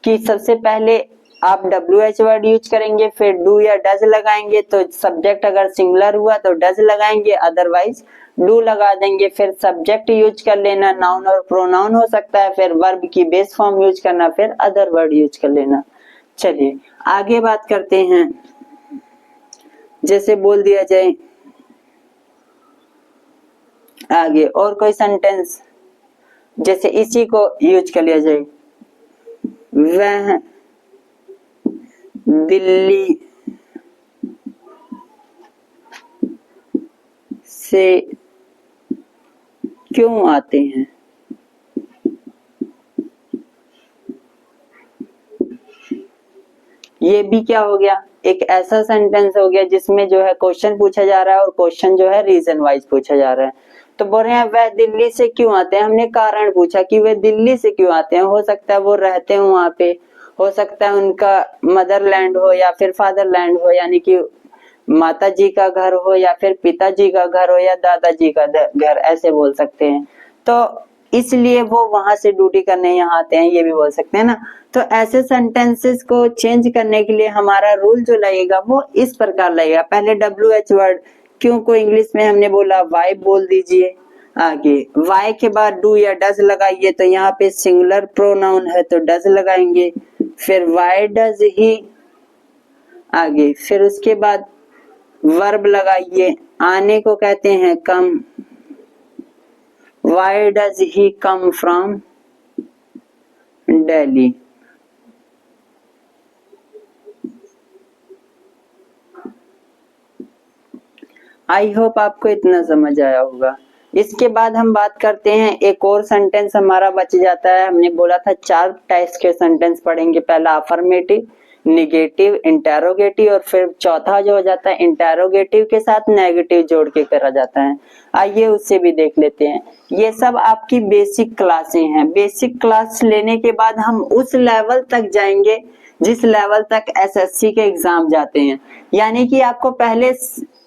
S1: कि सबसे पहले आप WH वर्ड यूज करेंगे, फिर डू या डज लगाएंगे। तो सब्जेक्ट अगर सिंगुलर हुआ तो डज लगाएंगे, अदरवाइज डू लगा देंगे। फिर सब्जेक्ट यूज कर लेना, नाउन और प्रोनाउन हो सकता है, फिर वर्ब की बेस फॉर्म यूज करना, फिर अदर वर्ड यूज कर लेना। चलिए आगे बात करते हैं। जैसे बोल दिया जाए आगे और कोई सेंटेंस, जैसे इसी को यूज कर लिया जाए, वह दिल्ली से क्यों आते हैं। ये भी क्या हो गया, एक ऐसा सेंटेंस हो गया जिसमें जो है क्वेश्चन पूछा जा रहा है और क्वेश्चन जो है रीजन वाइज पूछा जा रहा है। तो बोल रहे हैं वह दिल्ली से क्यों आते हैं, हमने कारण पूछा कि वे दिल्ली से क्यों आते हैं। हो सकता है वो रहते हो वहां पे, हो सकता है उनका मदरलैंड हो या फिर फादरलैंड हो, यानी कि माता जी का घर हो या फिर पिताजी का घर हो या दादाजी का घर, ऐसे बोल सकते हैं। तो इसलिए वो वहां से ड्यूटी करने यहाँ आते हैं, ये भी बोल सकते हैं ना। तो ऐसे सेंटेंसेस को चेंज करने के लिए हमारा रूल जो लगेगा वो इस प्रकार लगेगा। पहले WH वर्ड, क्यों को इंग्लिश में हमने बोला वाई बोल दीजिए। आगे वाई के बाद डू या डज लगाइए, तो यहाँ पे सिंगुलर प्रोनाउन है तो डज लगाएंगे। फिर वाई डज ही, आगे फिर उसके बाद वर्ब लगाइए, आने को कहते हैं कम, Why does he come from Delhi? I hope आपको इतना समझ आया होगा। इसके बाद हम बात करते हैं, एक और सेंटेंस हमारा बच जाता है। हमने बोला था 4 टाइप्स के सेंटेंस पढ़ेंगे, पहला अफर्मेटिव, निगेटिव, इंटेरोगेटिव और फिर चौथा जो हो जाता है इंटेरोगेटिव के साथ नेगेटिव जोड़ के करा जाता है। आइए उससे भी देख लेते हैं। ये सब आपकी बेसिक क्लासें हैं। बेसिक क्लास लेने के बाद हम उस लेवल तक जाएंगे जिस लेवल तक एसएससी के एग्जाम जाते हैं, यानी कि आपको पहले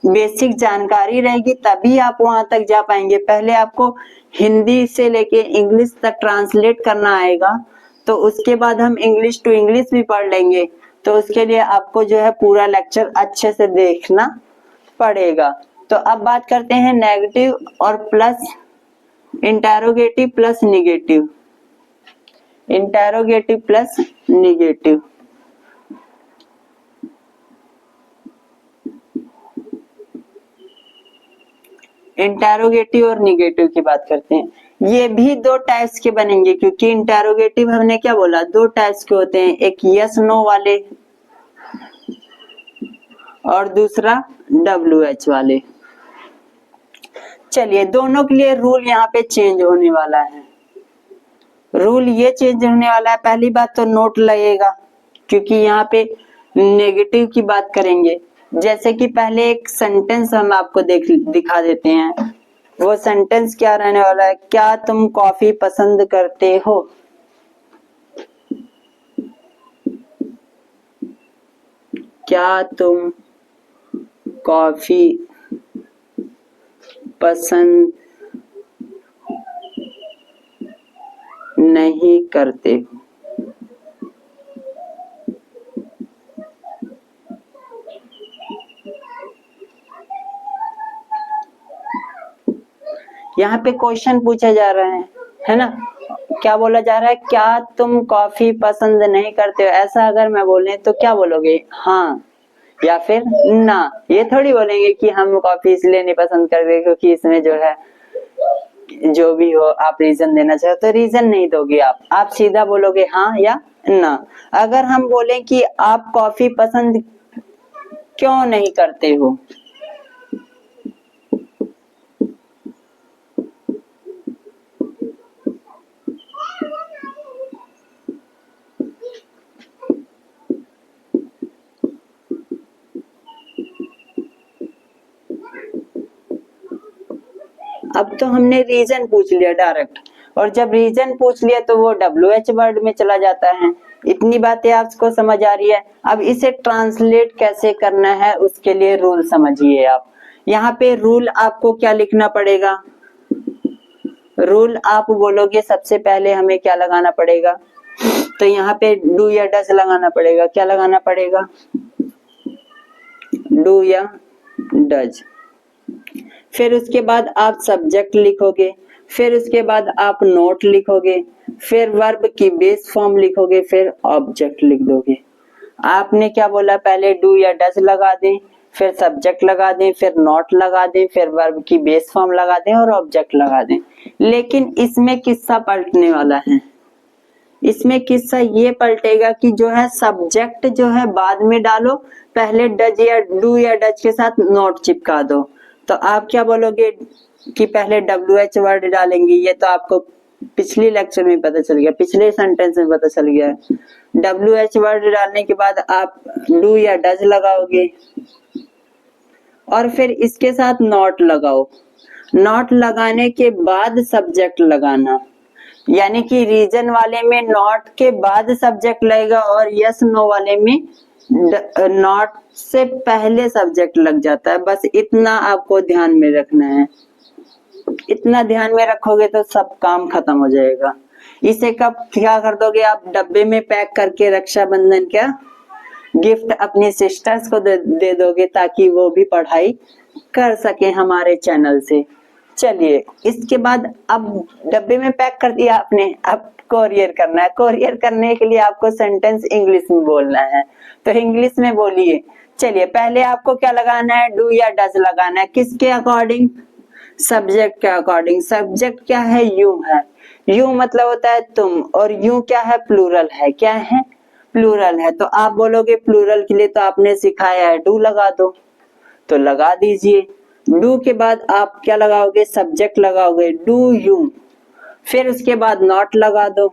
S1: बेसिक जानकारी रहेगी तभी आप वहां तक जा पाएंगे। पहले आपको हिंदी से लेके इंग्लिश तक ट्रांसलेट करना आएगा, तो उसके बाद हम इंग्लिश टू इंग्लिश भी पढ़ लेंगे। तो उसके लिए आपको जो है पूरा लेक्चर अच्छे से देखना पड़ेगा। तो अब बात करते हैं नेगेटिव और plus interrogative plus negative, interrogative plus negative. Interrogative और निगेटिव की बात करते हैं। ये भी 2 टाइप्स के बनेंगे, क्योंकि इंटेरोगेटिव हमने क्या बोला 2 टाइप्स के होते हैं, एक यस नो वाले और दूसरा WH वाले। चलिए दोनों के लिए रूल यहाँ पे चेंज होने वाला है। रूल ये चेंज होने वाला है, पहली बात तो नोट लगेगा क्योंकि यहाँ पे नेगेटिव की बात करेंगे। जैसे कि पहले एक सेंटेंस हम आपको दिखा देते हैं। वो सेंटेंस क्या रहने वाला है, क्या तुम कॉफी पसंद करते हो? क्या तुम कॉफी पसंद नहीं करते हो? यहाँ पे क्वेश्चन पूछा जा रहा है ना, क्या बोला जा रहा है, क्या तुम कॉफी पसंद नहीं करते हो? ऐसा अगर मैं बोले तो क्या बोलोगे, हाँ या फिर ना? ये थोड़ी बोलेंगे कि हम कॉफी इसलिए नहीं पसंद करते क्योंकि इसमें जो है जो भी हो आप रीजन देना चाहो तो रीजन नहीं दोगे आप सीधा बोलोगे हाँ या ना। अगर हम बोले कि आप कॉफी पसंद क्यों नहीं करते हो, अब तो हमने रीजन पूछ लिया डायरेक्ट, और जब रीजन पूछ लिया तो वो WH वर्ड में चला जाता है। इतनी बातें आपको समझ आ रही है। अब इसे ट्रांसलेट कैसे करना है उसके लिए रूल समझिए आप। यहाँ पे रूल आपको क्या लिखना पड़ेगा, रूल आप बोलोगे सबसे पहले हमें क्या लगाना पड़ेगा, तो यहाँ पे डू या डज लगाना पड़ेगा। क्या लगाना पड़ेगा, डू या डज। फिर उसके बाद आप सब्जेक्ट लिखोगे, फिर उसके बाद आप नोट लिखोगे, फिर वर्ब की बेस फॉर्म लिखोगे, फिर ऑब्जेक्ट लिख दोगे। आपने क्या बोला, पहले डू या डज लगा दें, फिर सब्जेक्ट लगा दें, फिर नोट लगा दें, फिर वर्ब की बेस फॉर्म लगा दें और ऑब्जेक्ट लगा दें। लेकिन इसमें किस्सा पलटने वाला है। इसमें किस्सा ये पलटेगा कि जो है सब्जेक्ट जो है बाद में डालो, पहले डज या डू या डज के साथ नोट चिपका दो। तो आप क्या बोलोगे कि पहले WH वर्ड डालेंगे, ये तो आपको पिछले लेक्चर में पता चल गया, पिछले सेंटेंस में पता चल गया। WH वर्ड डालने के बाद आप डू या डज लगाओगे और फिर इसके साथ नॉट लगाओ। नॉट लगाने के बाद सब्जेक्ट लगाना, यानी कि रीजन वाले में नॉट के बाद सब्जेक्ट लगेगा और यस नो वाले में नॉट से पहले सब्जेक्ट लग जाता है। बस इतना आपको ध्यान में रखना है। इतना ध्यान में रखोगे तो सब काम खत्म हो जाएगा। इसे कब क्या कर दोगे आप, डब्बे में पैक करके रक्षाबंधन क्या गिफ्ट अपनी सिस्टर्स को दे दोगे ताकि वो भी पढ़ाई कर सके हमारे चैनल से। चलिए इसके बाद अब डब्बे में पैक कर दिया आपने, अब कोरियर करना है। कोरियर करने के लिए आपको सेंटेंस इंग्लिश में बोलना है, तो इंग्लिश में बोलिए। चलिए पहले आपको क्या लगाना है, डू या डज लगाना है। किसके अकॉर्डिंग, सब्जेक्ट के अकॉर्डिंग। सब्जेक्ट क्या है, यू है। यू मतलब होता है तुम, और यू क्या है, प्लूरल है। क्या है, प्लूरल है। तो आप बोलोगे प्लूरल के लिए तो आपने सिखाया है डू लगा दो, तो लगा दीजिए। डू के बाद आप क्या लगाओगे, सब्जेक्ट लगाओगे, डू यू, फिर उसके बाद नॉट लगा दो।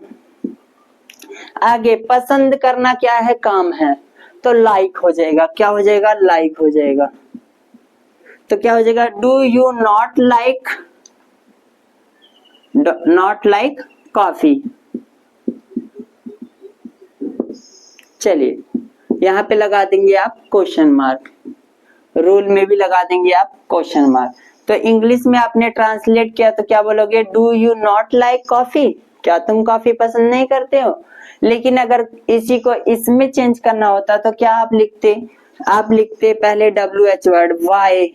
S1: आगे पसंद करना क्या है, काम है, तो लाइक हो जाएगा, क्या हो जाएगा, लाइक हो जाएगा। तो क्या हो जाएगा, do you not like coffee. चलिए यहाँ पे लगा देंगे आप क्वेश्चन मार्क, रूल में भी लगा देंगे आप क्वेश्चन मार्क। तो इंग्लिश में आपने ट्रांसलेट किया तो क्या बोलोगे, do you not like coffee, क्या तुम कॉफी पसंद नहीं करते हो। लेकिन अगर इसी को इसमें चेंज करना होता तो क्या आप लिखते, पहले WH word why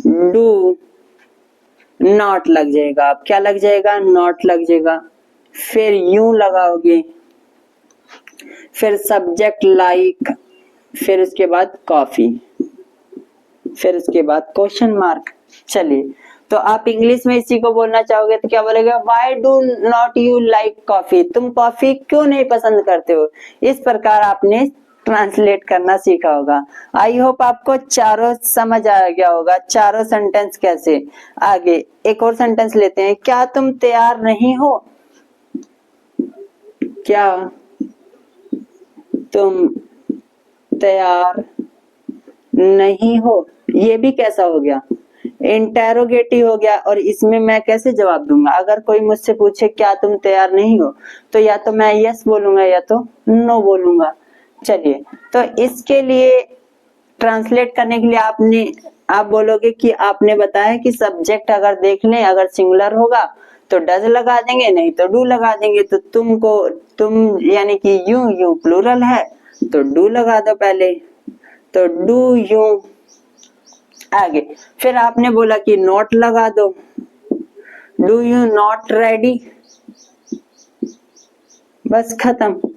S1: do not लग जाएगा, आप क्या लग जाएगा, नॉट लग जाएगा, फिर यू लगाओगे, फिर सब्जेक्ट लाइक, फिर उसके बाद कॉफी, फिर उसके बाद क्वेश्चन मार्क। चलिए तो आप इंग्लिश में इसी को बोलना चाहोगे तो क्या बोलेगा, why do not you like coffee, तुम कॉफी क्यों नहीं पसंद करते हो। इस प्रकार आपने ट्रांसलेट करना सीखा होगा। आई होप आपको चारों समझ आ गया होगा, चारों सेंटेंस कैसे। आगे एक और सेंटेंस लेते हैं, क्या तुम तैयार नहीं हो, क्या तुम तैयार नहीं हो। ये भी कैसा हो गया, इंटेरोगेटिव हो गया। और इसमें मैं कैसे जवाब दूंगा, अगर कोई मुझसे पूछे क्या तुम तैयार नहीं हो, तो या तो मैं यस बोलूंगा या तो नो बोलूंगा। चलिए तो इसके लिए ट्रांसलेट करने के लिए आप बोलोगे कि आपने बताया कि सब्जेक्ट अगर देख लें, अगर सिंगुलर होगा तो डज लगा देंगे, नहीं तो डू लगा देंगे। तो तुम यानी कि यू प्लूरल है तो डू लगा दो पहले, तो डू यू। आगे फिर आपने बोला कि नॉट लगा दो, डू यू नॉट रेडी, बस खत्म,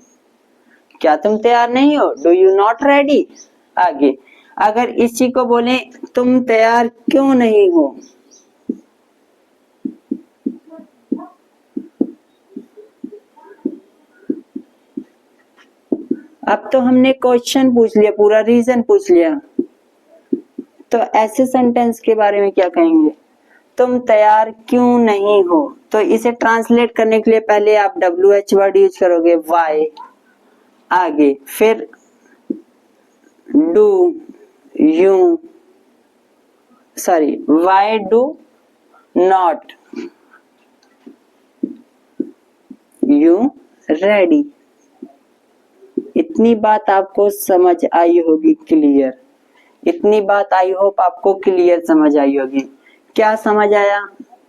S1: क्या तुम तैयार नहीं हो, डू यू नॉट रेडी। आगे अगर इसी को बोले तुम तैयार क्यों नहीं हो, अब तो हमने क्वेश्चन पूछ लिया, पूरा रीजन पूछ लिया, तो ऐसे सेंटेंस के बारे में क्या कहेंगे, तुम तैयार क्यों नहीं हो। तो इसे ट्रांसलेट करने के लिए पहले आप WH वर्ड यूज करोगे, वाई, आगे फिर do you, sorry why do not you ready. इतनी बात आपको समझ आई होगी क्लियर, इतनी बात आई होप आपको क्लियर समझ आई होगी। क्या समझ आया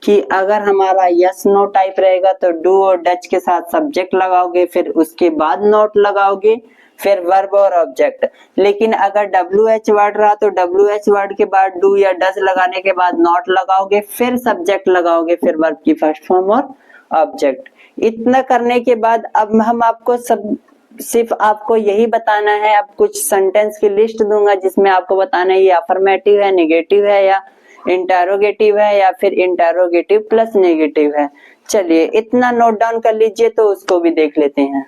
S1: कि अगर हमारा यस नो टाइप रहेगा तो डू और डच के साथ सब्जेक्ट लगाओगे, फिर उसके बाद नॉट लगाओगे, फिर वर्ब और ऑब्जेक्ट। लेकिन अगर WH वर्ड रहा तो WH वर्ड के बाद डू या डज लगाने के बाद नॉट लगाओगे, फिर सब्जेक्ट लगाओगे, फिर वर्ब की फर्स्ट फॉर्म और ऑब्जेक्ट। इतना करने के बाद अब हम आपको सिर्फ आपको यही बताना है, अब कुछ सेंटेंस की लिस्ट दूंगा जिसमें आपको बताना है ये अफर्मेटिव है, नेगेटिव है या इंटेरोगेटिव है या फिर इंटेरोगेटिव प्लस नेगेटिव है। चलिए इतना नोट डाउन कर लीजिए तो उसको भी देख लेते हैं।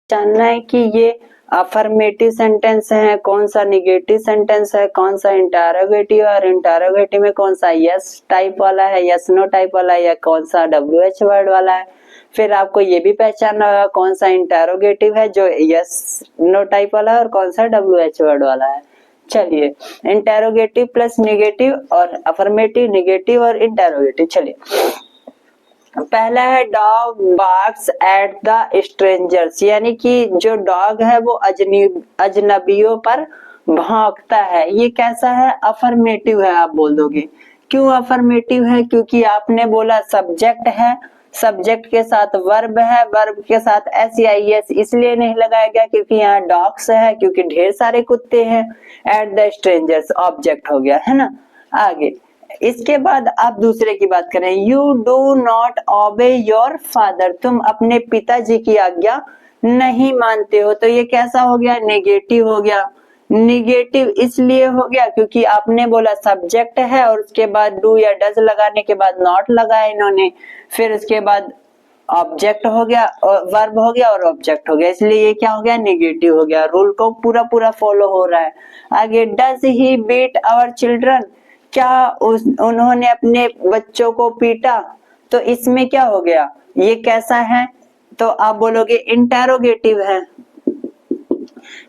S1: जानना है कि ये अफर्मेटिव सेंटेंस है, कौन सा नेगेटिव सेंटेंस है, कौन सा इंटेरोगेटिव, और इंटेरोगेटिव में कौन सा यस टाइप वाला है, यस नो टाइप वाला है, या कौन सा WH वर्ड वाला है। फिर आपको ये भी पहचानना होगा कौन सा इंटेरोगेटिव है जो यस नो टाइप वाला है और कौन सा WH वर्ड वाला है। चलिए इंटेरोगेटिव प्लस नेगेटिव और अफर्मेटिव, नेगेटिव और इंटेरोगेटिव। चलिए पहला है dog barks at the strangers, यानी कि जो डॉग है वो अजनबियों पर भौंकता है। ये कैसा है, अफर्मेटिव है। आप बोल दोगे क्यों अफर्मेटिव है, क्योंकि आपने बोला सब्जेक्ट है, सब्जेक्ट के साथ वर्ब है, वर्ब के साथ SEIS इसलिए नहीं लगाया गया क्योंकि यहाँ डॉग्स है, क्योंकि ढेर सारे कुत्ते हैं। एट द स्ट्रेंजर्स ऑब्जेक्ट हो गया, है ना। आगे इसके बाद आप दूसरे की बात करें, you do not obey your father, तुम अपने पिताजी की आज्ञा नहीं मानते हो। तो ये कैसा हो गया, नेगेटिव हो गया। निगेटिव इसलिए हो गया क्योंकि आपने बोला सब्जेक्ट है और उसके बाद डू या डज लगाने के बाद नॉट लगाया इन्होंने, फिर उसके बाद ऑब्जेक्ट हो गया और वर्ब हो गया और ऑब्जेक्ट हो गया, इसलिए ये क्या हो गया, नेगेटिव हो गया। रूल को पूरा पूरा फॉलो हो रहा है। आगे, does he beat our children, क्या उन्होंने अपने बच्चों को पीटा, तो इसमें क्या हो गया, ये कैसा है, तो आप बोलोगे इंटेरोगेटिव है।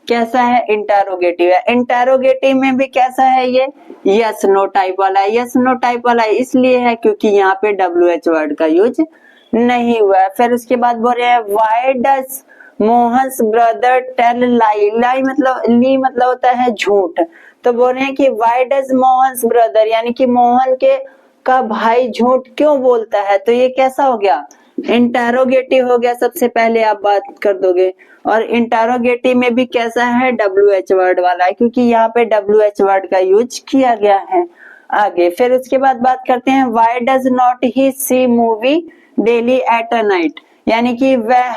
S1: कैसा है, इंटेरोगेटिव है। इंटेरोगेटिव में भी कैसा है, ये यस नो टाइप वाला है। यस नो टाइप वाला है इसलिए है क्योंकि यहाँ पे WH वर्ड का यूज नहीं हुआ है। फिर उसके बाद बोल रहे हैं why does Mohan's brother tell lie. Lie मतलब, ली मतलब होता है झूठ, तो बोल रहे हैं कि व्हाई डज मोहन्स ब्रदर, यानी कि मोहन के का भाई झूठ क्यों बोलता है, तो ये कैसा हो गया, इंटेरोगेटिव हो गया। सबसे पहले आप बात कर दोगे। और इंटेरोगेटिव में भी कैसा है, WH वर्ड वाला है, क्योंकि यहाँ पे WH वर्ड का यूज किया गया है। आगे फिर उसके बाद बात करते हैं why does not he see movie daily at a night, यानी कि वह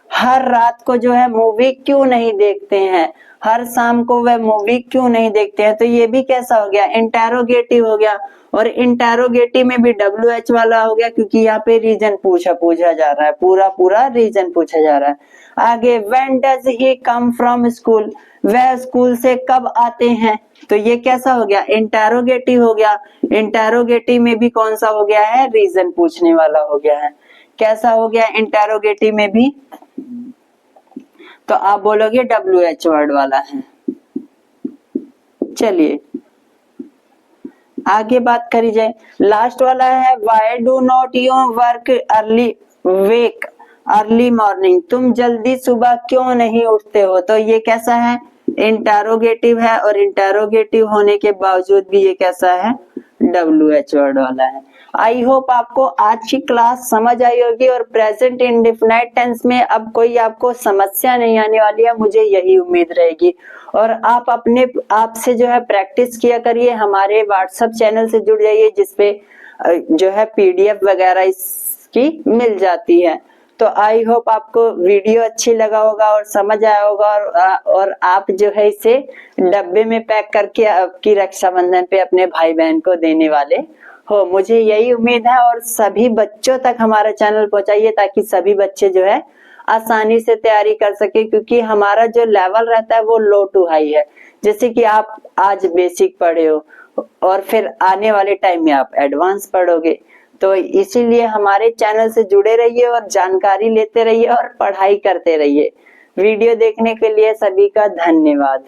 S1: हर रात को जो है मूवी क्यों नहीं देखते हैं, हर शाम को वह मूवी क्यों नहीं देखते हैं, तो ये भी कैसा हो गया, इंटेरोगेटिव हो गया। और इंटेरोगेटिव में भी WH वाला हो गया क्योंकि यहाँ पे रीजन पूछा जा रहा है, पूरा रीजन पूछा जा रहा है। आगे, when does he come from school, वह स्कूल से कब आते हैं, तो ये कैसा हो गया, इंटेरोगेटिव हो गया। इंटेरोगेटिव में भी कौन सा हो गया है, रीजन पूछने वाला हो गया है। कैसा हो गया इंटेरोगेटिव में भी, तो आप बोलोगे WH वर्ड वाला है। चलिए आगे बात करी जाए। लास्ट वाला है why do not you work early wake early morning, तुम जल्दी सुबह क्यों नहीं उठते हो, तो ये कैसा है, इंटेरोगेटिव है। और इंटेरोगेटिव होने के बावजूद भी ये कैसा है, WH वर्ड वाला है। आई होप आपको आज की क्लास समझ आई होगी और प्रेजेंट इंडेफिनाइट टेंस में अब कोई आपको समस्या नहीं आने वाली है, मुझे यही उम्मीद रहेगी। और आप अपने आप से जो है प्रैक्टिस किया करिए, हमारे व्हाट्सएप चैनल से जुड़ जाइए जिसपे जो है PDF वगैरह इसकी मिल जाती है। तो आई होप आपको वीडियो अच्छी लगा होगा और समझ आया होगा, और आप जो है इसे डब्बे में पैक करके आपकी रक्षाबंधन पे अपने भाई बहन को देने वाले हो, मुझे यही उम्मीद है। और सभी बच्चों तक हमारा चैनल पहुंचाइए ताकि सभी बच्चे जो है आसानी से तैयारी कर सके, क्योंकि हमारा जो लेवल रहता है वो लो टू हाई है। जैसे कि आप आज बेसिक पढ़े हो और फिर आने वाले टाइम में आप एडवांस पढ़ोगे, तो इसीलिए हमारे चैनल से जुड़े रहिए और जानकारी लेते रहिए और पढ़ाई करते रहिए। वीडियो देखने के लिए सभी का धन्यवाद।